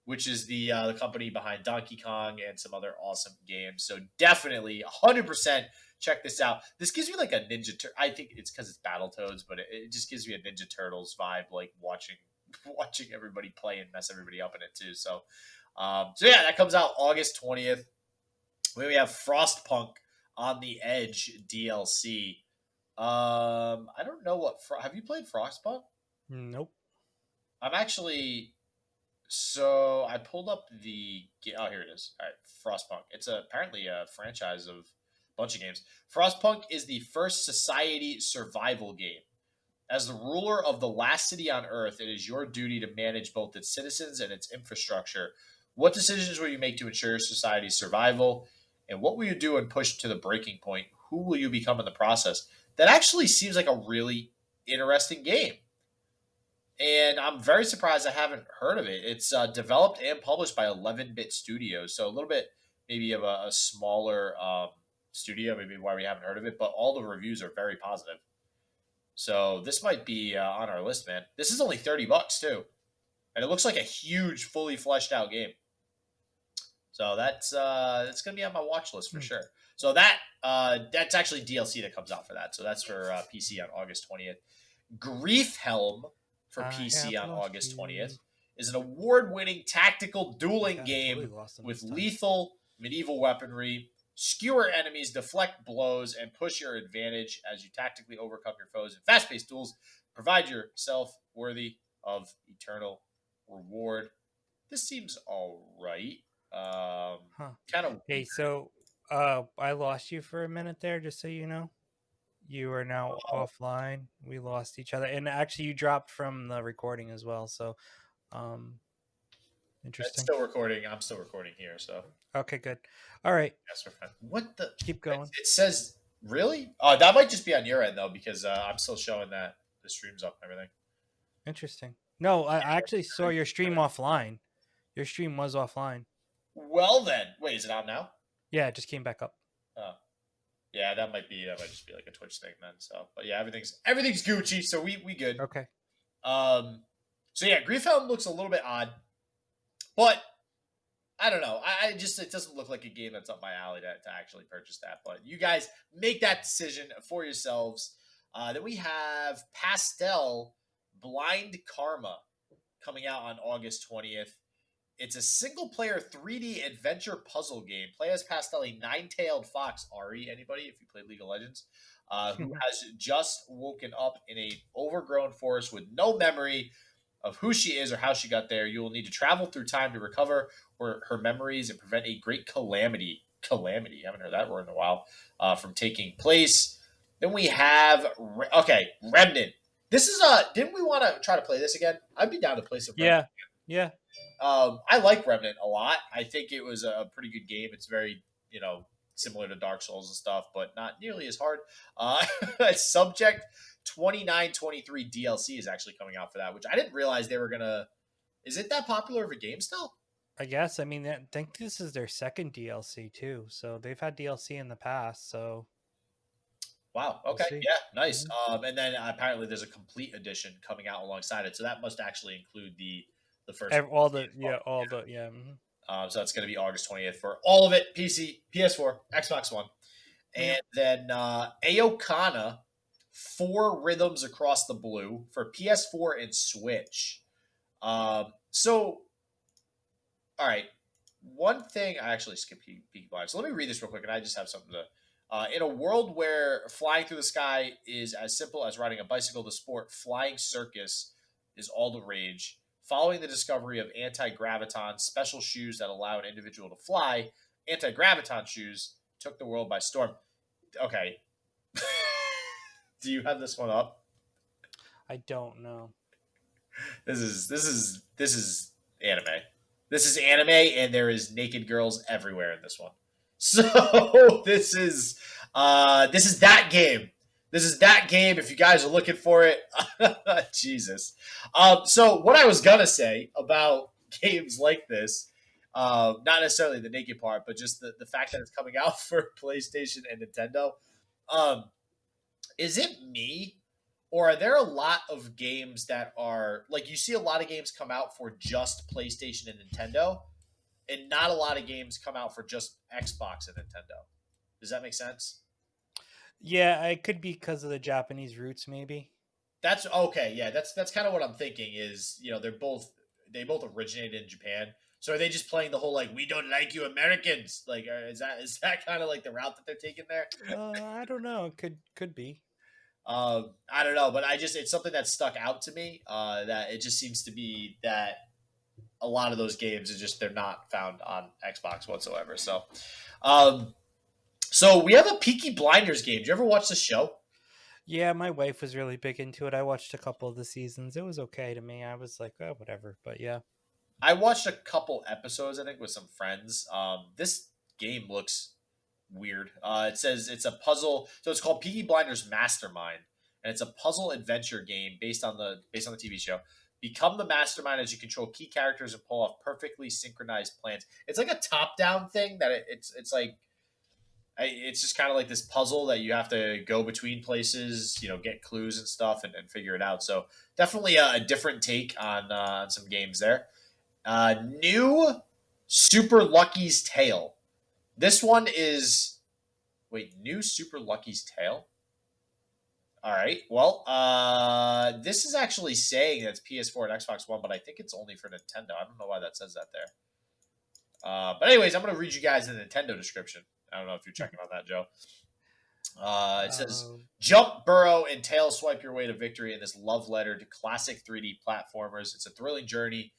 which is the company behind Donkey Kong and some other awesome games. So definitely 100% check this out. This gives me like a Ninja I think it's because it's Battletoads, but it just gives me a Ninja Turtles vibe, like watching everybody play and mess everybody up in it too. So yeah, that comes out August 20th. We have Frostpunk on the Edge DLC. I don't know what. Have you played Frostpunk? Nope. I'm actually. So I pulled up the. Oh, here it is. All right, Frostpunk. It's apparently a franchise of a bunch of games. Frostpunk is the first society survival game. As the ruler of the last city on Earth, it is your duty to manage both its citizens and its infrastructure. What decisions will you make to ensure society's survival? And what will you do when pushed to the breaking point? Who will you become in the process? That actually seems like a really interesting game. And I'm very surprised I haven't heard of it. It's developed and published by 11-Bit Studios. So a little bit maybe of a smaller studio, maybe why we haven't heard of it. But all the reviews are very positive. So this might be on our list, man. This is only $30 too. And it looks like a huge, fully fleshed out game. So that's going to be on my watch list for sure. So that's actually DLC that comes out for that. So that's for PC on August 20th. Grief Helm for I PC have on lost August you. 20th, is an award-winning tactical Oh my dueling god, I totally game lost them with this time. lethal medieval weaponry. Skewer enemies, deflect blows, and push your advantage as you tactically overcome your foes in fast-paced duels. Provide yourself worthy of eternal reward. This seems all right. Huh. Kind of Hey, weird. so I lost you for a minute there, just so you know. You are now Oh, offline. We lost each other. And actually you dropped from the recording as well, so um it's interesting. still recording. I'm still recording here, so Okay, good. All right, yes, we're fine. What the? keep going. It says really? Oh, that might just be on your end though, because I'm still showing that the stream's up and everything. Interesting. No, I actually saw your stream offline. Your stream was offline. Well then, wait, is it on now? Yeah, it just came back up. Oh, yeah, that might just be like a Twitch thing then. So, but yeah, everything's Gucci, so we good. Okay. Um, so yeah, Grief Helm looks a little bit odd, but I don't know. I just it doesn't look like a game that's up my alley to actually purchase that. But you guys make that decision for yourselves. Then we have Pastel Blind Karma coming out on August 20th. It's a single player 3D adventure puzzle game. Play as Pastel, a nine-tailed fox. Ari, anybody, if you play League of Legends, who has just woken up in a overgrown forest with no memory of who she is or how she got there. You will need to travel through time to recover her memories and prevent a great calamity. Calamity. I haven't heard that word in a while. From taking place. Then we have Remnant. This is Didn't we want to try to play this again? I'd be down to play some Remnant. Yeah. Yeah. I like Remnant a lot. I think it was a pretty good game. It's very, similar to Dark Souls and stuff, but not nearly as hard. Subject 2923 DLC is actually coming out for that, which I didn't realize they were going to. Is it that popular of a game still? I guess. I mean, I think this is their second DLC too. So they've had DLC in the past. So Wow. we'll Okay. see. Yeah. Nice. Mhm. And then apparently there's a complete edition coming out alongside it, so that must actually include the first All DLC the as yeah, well. all the yeah. Mhm. So that's going to be August 20th for all of it: PC, PS4, Xbox One. Yep. And then Aokana, Four Rhythms Across the Blue for PS4 and Switch. So, all right. One thing, I actually skipped Peaky Blinders. So let me read this real quick, and I just have something to. In a world where flying through the sky is as simple as riding a bicycle, the sport flying circus is all the rage. Following the discovery of anti-graviton special shoes that allow an individual to fly, anti-graviton shoes took the world by storm. Okay. Do you have this one up? I don't know. This is anime. This is anime, and there is naked girls everywhere in this one. So this is that game. This is that game. If you guys are looking for it, Jesus. So what I was gonna say about games like this, not necessarily the naked part, but just the fact that it's coming out for PlayStation and Nintendo. Um, is it me, or are there a lot of games that are like you see a lot of games come out for just PlayStation and Nintendo, and not a lot of games come out for just Xbox and Nintendo? Does that make sense? Yeah, it could be because of the Japanese roots, maybe. That's okay. Yeah, that's kind of what I'm thinking. Is they both originated in Japan. So are they just playing the whole like we don't like you Americans? Like is that kind of like the route that they're taking there? I don't know. It could be. I don't know, but it's something that stuck out to me. That it just seems to be that a lot of those games are just they're not found on Xbox whatsoever. Um, so we have a Peaky Blinders game. Did you ever watch the show? Yeah, my wife was really big into it. I watched a couple of the seasons. It was okay to me. I was like, oh, whatever. But yeah. I watched a couple episodes, I think, with some friends. This game looks weird. It says it's a puzzle, so it's called Peaky Blinders Mastermind, and it's a puzzle adventure game based on the TV show. Become the mastermind as you control key characters and pull off perfectly synchronized plans. It's like a top-down thing that it's like it's just kind of like this puzzle that you have to go between places, get clues and stuff and figure it out. So definitely a different take on some games there. New Super Lucky's Tale. This one is new Super Lucky's Tale. All right. Well, this is actually saying that's PS4 and Xbox One, but I think it's only for Nintendo. I don't know why that says that there. But anyways, I'm going to read you guys the Nintendo description. I don't know if you're checking on that, Joe. It says, jump, burrow, and tail swipe your way to victory in this love letter to classic 3D platformers. It's a thrilling journey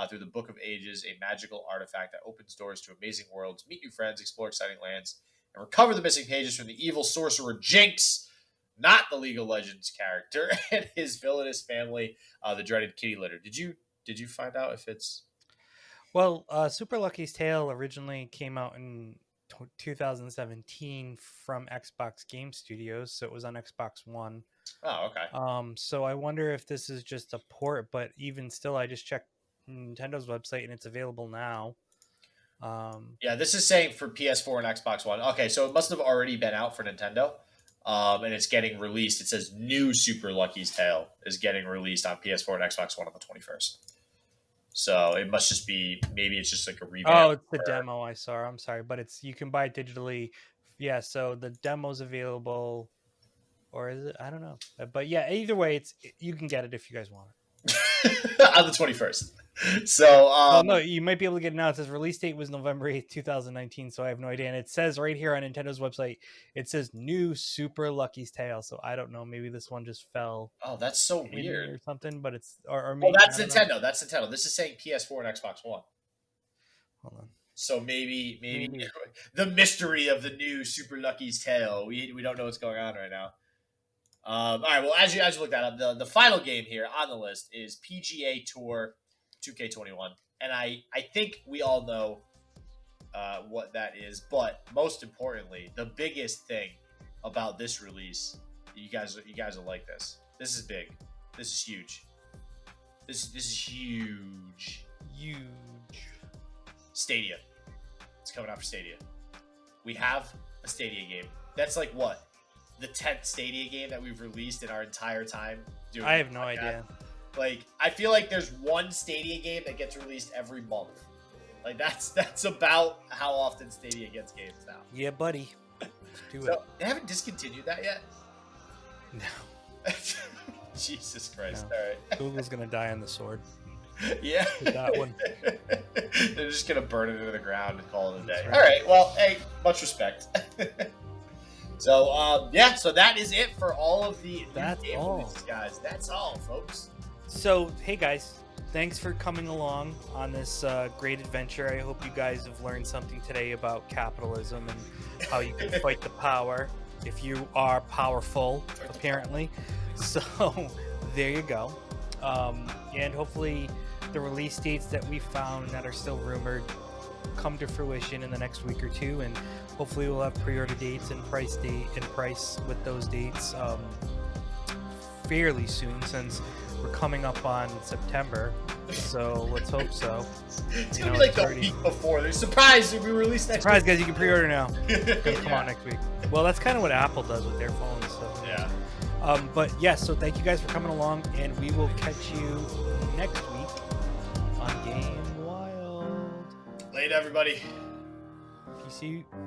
through the Book of Ages, a magical artifact that opens doors to amazing worlds, meet new friends, explore exciting lands, and recover the missing pages from the evil sorcerer Jinx, not the League of Legends character, and his villainous family, the dreaded kitty litter. Did you find out if it's... Well, Super Lucky's Tale originally came out in 2017 from Xbox Game Studios, so it was on Xbox One. Oh, okay. So I wonder if this is just a port, but even still, I just checked Nintendo's website and it's available now. Yeah, this is saying for PS4 and Xbox One. Okay, so it must have already been out for Nintendo, and it's getting released. It says new Super Lucky's Tale is getting released on PS4 and Xbox One on the 21st. So it must just be, maybe it's just like a revamp. Oh, it's the demo I saw. I'm sorry, but you can buy it digitally. Yeah, so the demo's available, or is it? I don't know. But yeah, either way, you can get it if you guys want it on the 21st. So, no, you might be able to get it now. It says release date was November 8th, 2019. So I have no idea. And it says right here on Nintendo's website, it says new Super Lucky's Tale. So I don't know. Maybe this one just fell. Oh, that's so weird or something. But it's or maybe, well, that's Nintendo. Know. That's Nintendo. This is saying PS4 and Xbox One. Hold on. So maybe the mystery of the new Super Lucky's Tale. We don't know what's going on right now. All right. Well, as you look that up, the final game here on the list is PGA Tour 2K21, and I think we all know what that is. But most importantly, the biggest thing about this release, you guys will like this. This is big. This is huge. This is huge. Huge. Stadia. It's coming out for Stadia. We have a Stadia game. That's like what? The 10th Stadia game that we've released in our entire time doing I have no idea. Like, I feel like there's one Stadia game that gets released every month. Like, that's about how often Stadia gets games now. Yeah, buddy. Do it. They haven't discontinued that yet? No. Jesus Christ. No. All right. Google's going to die on the sword. Yeah. With that one. They're just going to burn it into the ground and call it a day. Right. All right. Well, hey, much respect. So, so that is it for all of the That's game all. releases, guys. That's all, folks. So, hey, guys. Thanks for coming along on this great adventure. I hope you guys have learned something today about capitalism and how you can fight the power if you are powerful, apparently. So, there you go. And hopefully the release dates that we found that are still rumored come to fruition in the next week or two, and hopefully we'll have pre-order dates and price with those dates fairly soon, since we're coming up on September. So let's hope so. It's gonna be like the week before. They're surprised if we release next surprise week. Guys, you can pre-order now. It's gonna come out next week. Well, that's kind of what Apple does with their phones. So yeah. But yes, so thank you guys for coming along, and we will catch you next week on Game Wild. Later, everybody. Peace out.